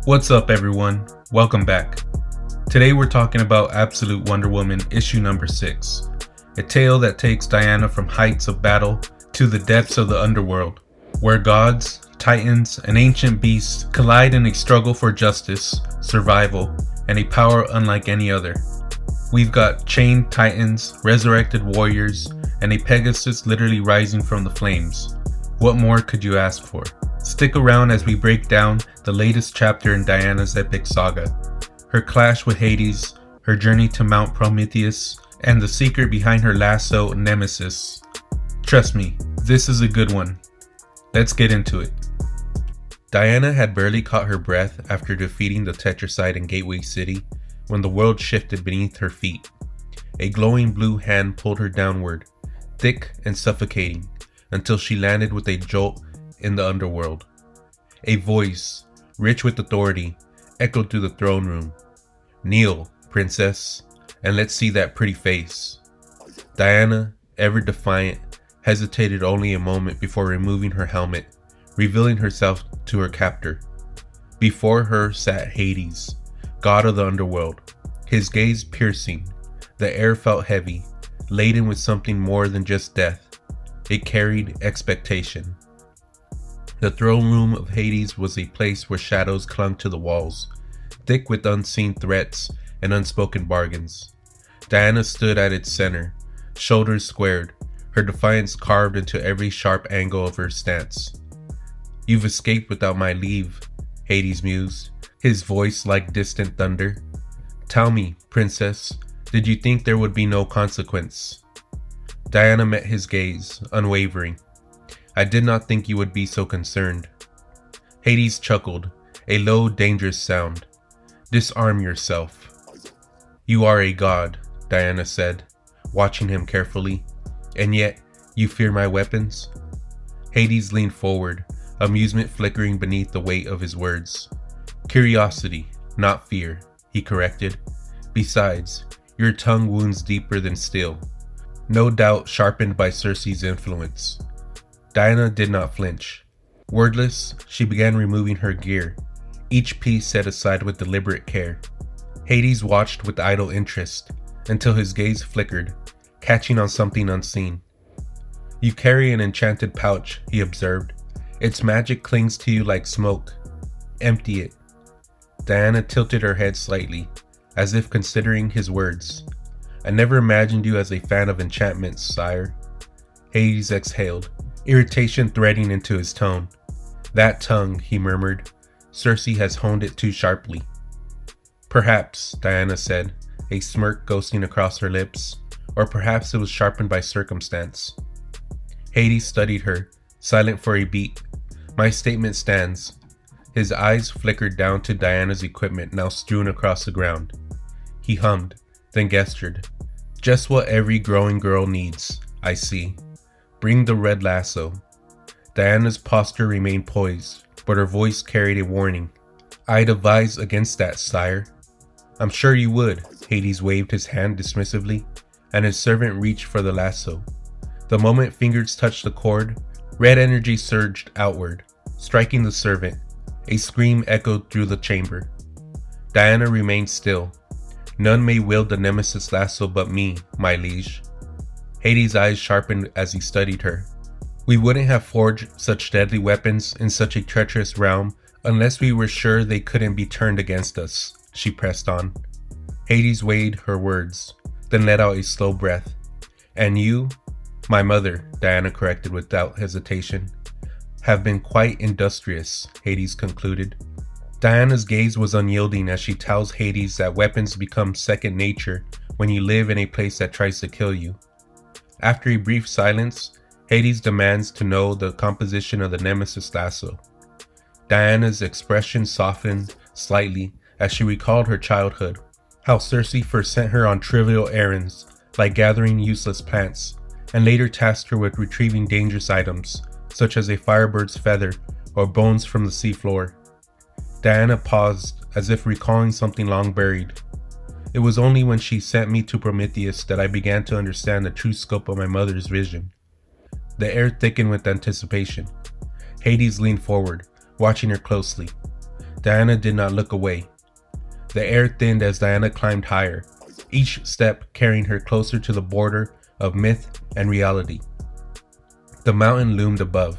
What's up, everyone? Welcome back. Today we're talking about Absolute Wonder Woman issue number 6, a tale that takes Diana from heights of battle to the depths of the underworld, where gods, titans, and ancient beasts collide in a struggle for justice, survival, and a power unlike any other. We've got chained titans, resurrected warriors, and a Pegasus literally rising from the flames. What more could you ask for? Stick around as we break down the latest chapter in Diana's epic saga, her clash with Hades, her journey to Mount Prometheus, and the secret behind her lasso nemesis. Trust me, this is a good one. Let's get into it. Diana had barely caught her breath after defeating the Tetracide in Gateway City when the world shifted beneath her feet. A glowing blue hand pulled her downward, thick and suffocating, until she landed with a jolt in the underworld. A voice, rich with authority, echoed through the throne room. "Kneel, princess, and let's see that pretty face." Diana, ever defiant, hesitated only a moment before removing her helmet, revealing herself to her captor. Before her sat Hades, god of the underworld, his gaze piercing. The air felt heavy, laden with something more than just death. It carried expectation. The throne room of Hades was a place where shadows clung to the walls, thick with unseen threats and unspoken bargains. Diana stood at its center, shoulders squared, her defiance carved into every sharp angle of her stance. "You've escaped without my leave," Hades mused, his voice like distant thunder. "Tell me, princess, did you think there would be no consequence?" Diana met his gaze, unwavering. "I did not think you would be so concerned." Hades chuckled, a low, dangerous sound. "Disarm yourself." "You are a god," Diana said, watching him carefully. "And yet, you fear my weapons?" Hades leaned forward, amusement flickering beneath the weight of his words. "Curiosity, not fear," he corrected. "Besides, your tongue wounds deeper than steel, no doubt sharpened by Circe's influence." Diana did not flinch. Wordless, she began removing her gear, each piece set aside with deliberate care. Hades watched with idle interest, until his gaze flickered, catching on something unseen. "You carry an enchanted pouch," he observed. "Its magic clings to you like smoke. Empty it." Diana tilted her head slightly, as if considering his words. "I never imagined you as a fan of enchantments, sire." Hades exhaled, irritation threading into his tone. "That tongue," he murmured. "Circe has honed it too sharply." "Perhaps," Diana said, a smirk ghosting across her lips. "Or perhaps it was sharpened by circumstance." Hades studied her, silent for a beat. "My statement stands." His eyes flickered down to Diana's equipment now strewn across the ground. He hummed, then gestured. "Just what every growing girl needs, I see. Bring the red lasso." Diana's posture remained poised, but her voice carried a warning. "I'd advise against that, sire." "I'm sure you would." Hades waved his hand dismissively, and his servant reached for the lasso. The moment fingers touched the cord, red energy surged outward, striking the servant. A scream echoed through the chamber. Diana remained still. "None may wield the nemesis lasso but me, my liege." Hades' eyes sharpened as he studied her. "We wouldn't have forged such deadly weapons in such a treacherous realm unless we were sure they couldn't be turned against us," she pressed on. Hades weighed her words, then let out a slow breath. "And you, my mother," Diana corrected without hesitation, "have been quite industrious," Hades concluded. Diana's gaze was unyielding as she tells Hades that weapons become second nature when you live in a place that tries to kill you. After a brief silence, Hades demands to know the composition of the nemesis lasso. Diana's expression softened slightly as she recalled her childhood, how Circe first sent her on trivial errands, like gathering useless plants, and later tasked her with retrieving dangerous items, such as a firebird's feather or bones from the seafloor. Diana paused, as if recalling something long buried. "It was only when she sent me to Prometheus that I began to understand the true scope of my mother's vision." The air thickened with anticipation. Hades leaned forward, watching her closely. Diana did not look away. The air thinned as Diana climbed higher, each step carrying her closer to the border of myth and reality. The mountain loomed above,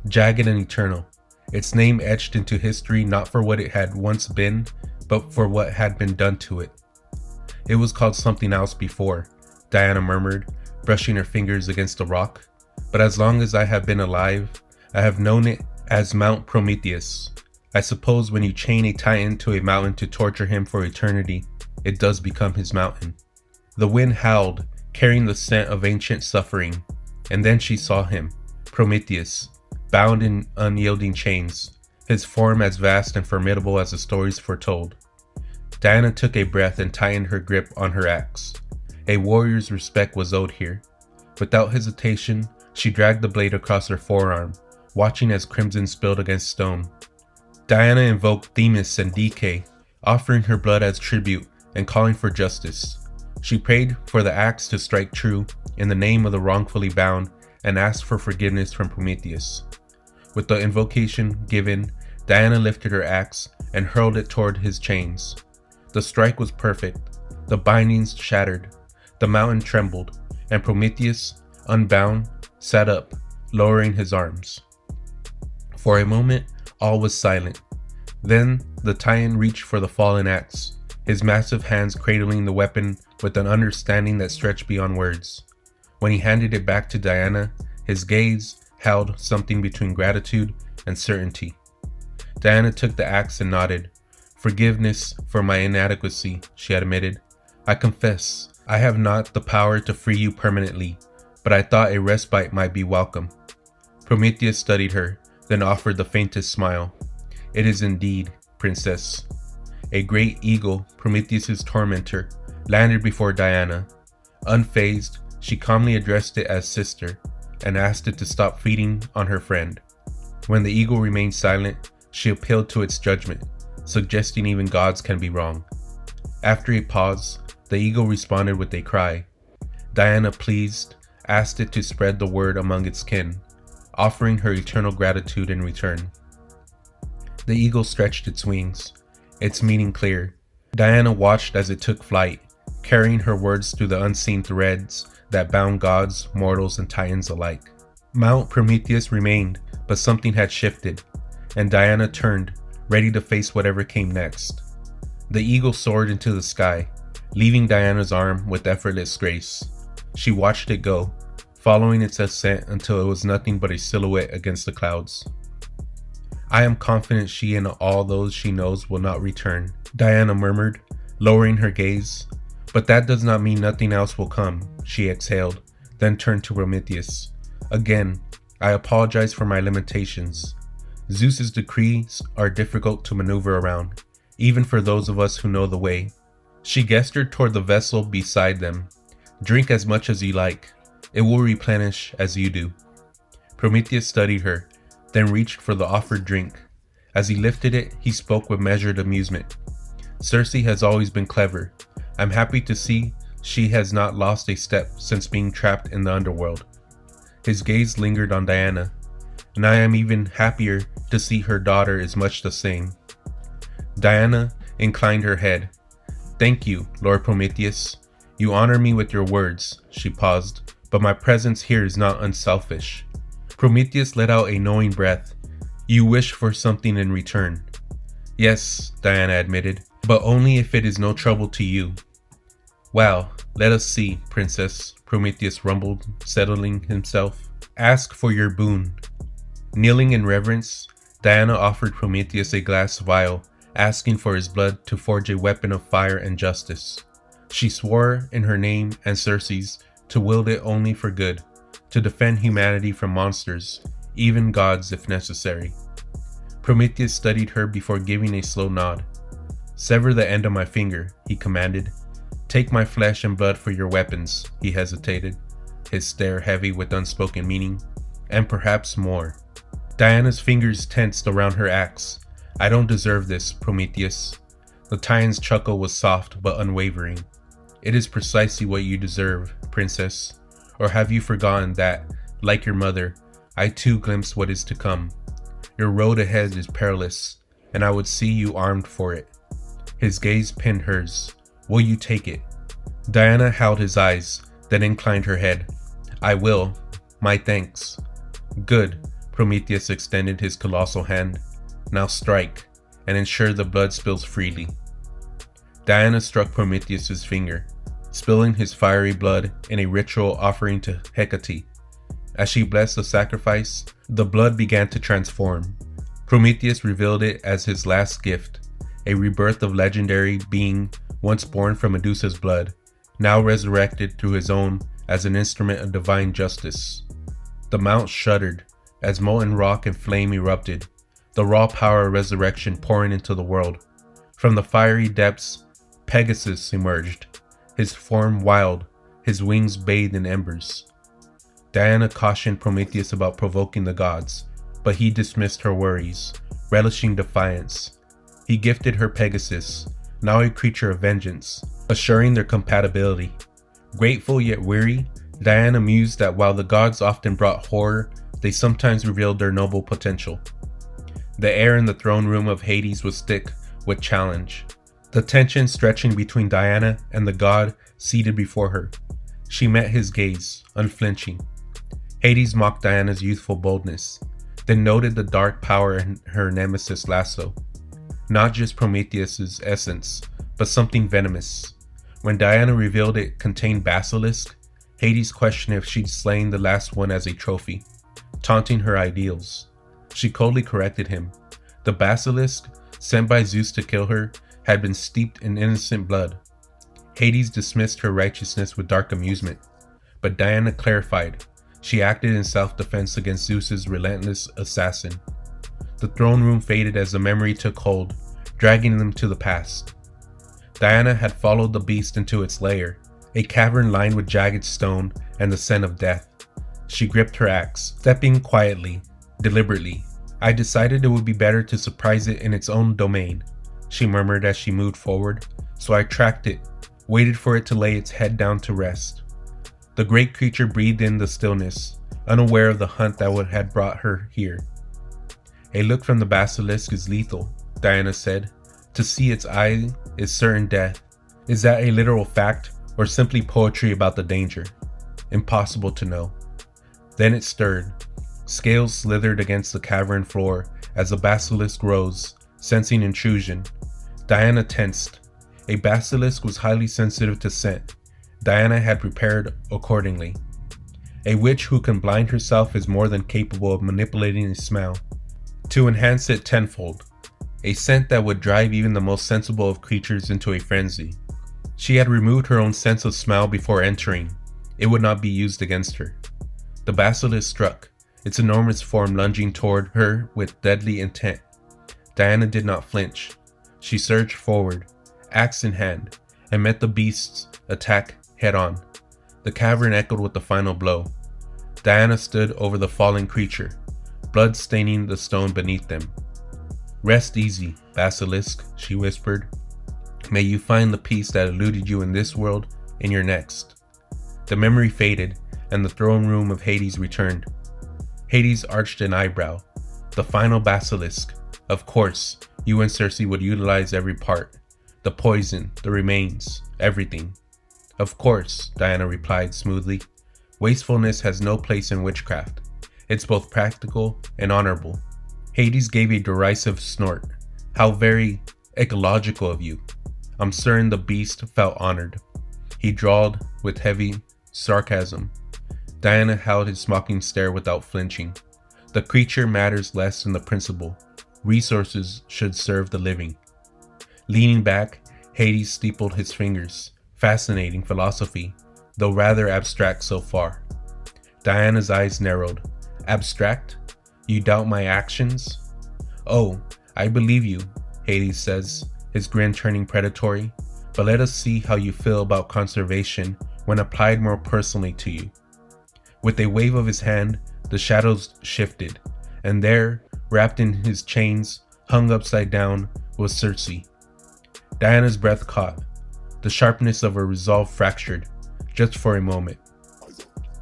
jagged and eternal, its name etched into history not for what it had once been, but for what had been done to it. It was called something else before, Diana murmured, brushing her fingers against the rock. But as long as I have been alive, I have known it as Mount Prometheus. I suppose when you chain a titan to a mountain to torture him for eternity, it does become his mountain. The wind howled, carrying the scent of ancient suffering, and then she saw him, Prometheus, bound in unyielding chains, his form as vast and formidable as the stories foretold. Diana took a breath and tightened her grip on her axe. A warrior's respect was owed here. Without hesitation, she dragged the blade across her forearm, watching as crimson spilled against stone. Diana invoked Themis and Decay, offering her blood as tribute and calling for justice. She prayed for the axe to strike true in the name of the wrongfully bound and asked for forgiveness from Prometheus. With the invocation given, Diana lifted her axe and hurled it toward his chains. The strike was perfect. The bindings shattered. The mountain trembled, and Prometheus, unbound, sat up, lowering his arms. For a moment, all was silent. Then the Titan reached for the fallen axe, his massive hands cradling the weapon with an understanding that stretched beyond words. When he handed it back to Diana, his gaze held something between gratitude and certainty. Diana took the axe and nodded. "Forgiveness for my inadequacy," she admitted. "I confess, I have not the power to free you permanently, but I thought a respite might be welcome." Prometheus studied her, then offered the faintest smile. "It is indeed, princess." A great eagle, Prometheus's tormentor, landed before Diana. Unfazed, she calmly addressed it as sister, and asked it to stop feeding on her friend. When the eagle remained silent, she appealed to its judgment, suggesting even gods can be wrong. After a pause, the eagle responded with a cry. Diana, pleased, asked it to spread the word among its kin, offering her eternal gratitude in return. The eagle stretched its wings, its meaning clear. Diana watched as it took flight, carrying her words through the unseen threads that bound gods, mortals, and titans alike. Mount Prometheus remained, but something had shifted, and Diana turned, ready to face whatever came next. The eagle soared into the sky, leaving Diana's arm with effortless grace. She watched it go, following its ascent until it was nothing but a silhouette against the clouds. "I am confident she and all those she knows will not return," Diana murmured, lowering her gaze. "But that does not mean nothing else will come," she exhaled, then turned to Prometheus. "Again, I apologize for my limitations. Zeus's decrees are difficult to maneuver around, even for those of us who know the way." She gestured toward the vessel beside them. "Drink as much as you like. It will replenish as you do." Prometheus studied her, then reached for the offered drink. As he lifted it, he spoke with measured amusement. "Circe has always been clever. I'm happy to see she has not lost a step since being trapped in the underworld." His gaze lingered on Diana, "and I am even happier to see her daughter is much the same." Diana inclined her head. "Thank you, Lord Prometheus. You honor me with your words." She paused. "But my presence here is not unselfish." Prometheus let out a knowing breath. "You wish for something in return." "Yes," Diana admitted, "but only if it is no trouble to you." "Well, let us see, princess," Prometheus rumbled, settling himself. "Ask for your boon." Kneeling in reverence, Diana offered Prometheus a glass vial, asking for his blood to forge a weapon of fire and justice. She swore in her name and Circe's to wield it only for good, to defend humanity from monsters, even gods if necessary. Prometheus studied her before giving a slow nod. "Sever the end of my finger," he commanded. "Take my flesh and blood for your weapons," he hesitated, his stare heavy with unspoken meaning, "and perhaps more." Diana's fingers tensed around her axe. "I don't deserve this, Prometheus." The Titan's chuckle was soft but unwavering. "It is precisely what you deserve, princess. Or have you forgotten that, like your mother, I too glimpse what is to come? Your road ahead is perilous, and I would see you armed for it. His gaze pinned hers. Will you take it? Diana held his eyes, then inclined her head. I will. My thanks. Good. Prometheus extended his colossal hand. Now strike, and ensure the blood spills freely. Diana struck Prometheus's finger, spilling his fiery blood in a ritual offering to Hecate. As she blessed the sacrifice, the blood began to transform. Prometheus revealed it as his last gift, a rebirth of legendary being once born from Medusa's blood, now resurrected through his own as an instrument of divine justice. The mount shuddered as molten rock and flame erupted, the raw power of resurrection pouring into the world. From the fiery depths, Pegasus emerged, his form wild, his wings bathed in embers. Diana cautioned Prometheus about provoking the gods, but he dismissed her worries, relishing defiance. He gifted her Pegasus, now a creature of vengeance, assuring their compatibility. Grateful yet weary, Diana mused that while the gods often brought horror, they sometimes revealed their noble potential. The air in the throne room of Hades was thick with challenge, the tension stretching between Diana and the god seated before her. She met his gaze, unflinching. Hades mocked Diana's youthful boldness, then noted the dark power in her nemesis lasso. Not just Prometheus's essence, but something venomous. When Diana revealed it contained basilisk, Hades questioned if she'd slain the last one as a trophy, taunting her ideals. She coldly corrected him. The basilisk, sent by Zeus to kill her, had been steeped in innocent blood. Hades dismissed her righteousness with dark amusement, but Diana clarified. She acted in self-defense against Zeus's relentless assassin. The throne room faded as the memory took hold, dragging them to the past. Diana had followed the beast into its lair, a cavern lined with jagged stone and the scent of death. She gripped her axe, stepping quietly, deliberately. I decided it would be better to surprise it in its own domain, she murmured as she moved forward, so I tracked it, waited for it to lay its head down to rest. The great creature breathed in the stillness, unaware of the hunt that had brought her here. A look from the basilisk is lethal, Diana said. To see its eye is certain death. Is that a literal fact or simply poetry about the danger? Impossible to know. Then it stirred. Scales slithered against the cavern floor as the basilisk rose, sensing intrusion. Diana tensed. A basilisk was highly sensitive to scent. Diana had prepared accordingly. A witch who can blind herself is more than capable of manipulating a smell to enhance it tenfold, a scent that would drive even the most sensible of creatures into a frenzy. She had removed her own sense of smell before entering. It would not be used against her. The basilisk struck, its enormous form lunging toward her with deadly intent. Diana did not flinch. She surged forward, axe in hand, and met the beast's attack head-on. The cavern echoed with the final blow. Diana stood over the falling creature, blood staining the stone beneath them. Rest easy, basilisk, she whispered. May you find the peace that eluded you in this world in your next. The memory faded, and the throne room of Hades returned. Hades arched an eyebrow. The final basilisk. Of course, you and Circe would utilize every part. The poison, the remains, everything. Of course, Diana replied smoothly. Wastefulness has no place in witchcraft. It's both practical and honorable. Hades gave a derisive snort. How very ecological of you. I'm certain the beast felt honored. He drawled with heavy sarcasm. Diana held his mocking stare without flinching. The creature matters less than the principle. Resources should serve the living. Leaning back, Hades steepled his fingers. Fascinating philosophy, though rather abstract so far. Diana's eyes narrowed. Abstract? You doubt my actions? Oh, I believe you, Hades says, his grin turning predatory. But let us see how you feel about conservation when applied more personally to you. With a wave of his hand, the shadows shifted, and there, wrapped in his chains, hung upside down, was Circe. Diana's breath caught. The sharpness of her resolve fractured, just for a moment.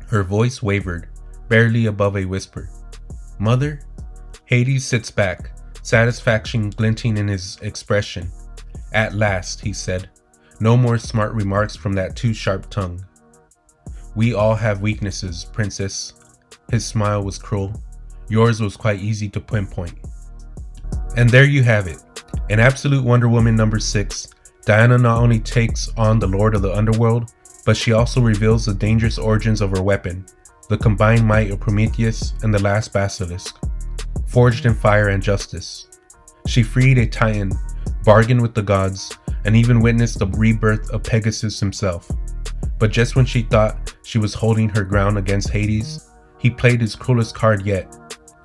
Her voice wavered, barely above a whisper. Mother? Hades sits back, satisfaction glinting in his expression. "At last," he said. "No more smart remarks from that too sharp tongue. We all have weaknesses, princess." His smile was cruel. Yours was quite easy to pinpoint. And there you have it. In Absolute Wonder Woman number 6, Diana not only takes on the Lord of the Underworld, but she also reveals the dangerous origins of her weapon, the combined might of Prometheus and the last basilisk, forged in fire and justice. She freed a titan, bargained with the gods, and even witnessed the rebirth of Pegasus himself. But just when she thought she was holding her ground against Hades, he played his cruelest card yet,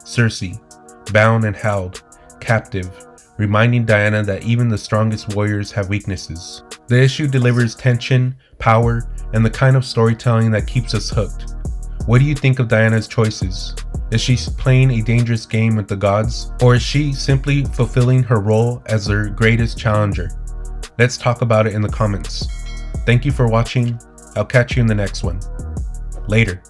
Circe, bound and held, captive, reminding Diana that even the strongest warriors have weaknesses. The issue delivers tension, power, and the kind of storytelling that keeps us hooked. What do you think of Diana's choices? Is she playing a dangerous game with the gods, or is she simply fulfilling her role as their greatest challenger? Let's talk about it in the comments. Thank you for watching. I'll catch you in the next one. Later.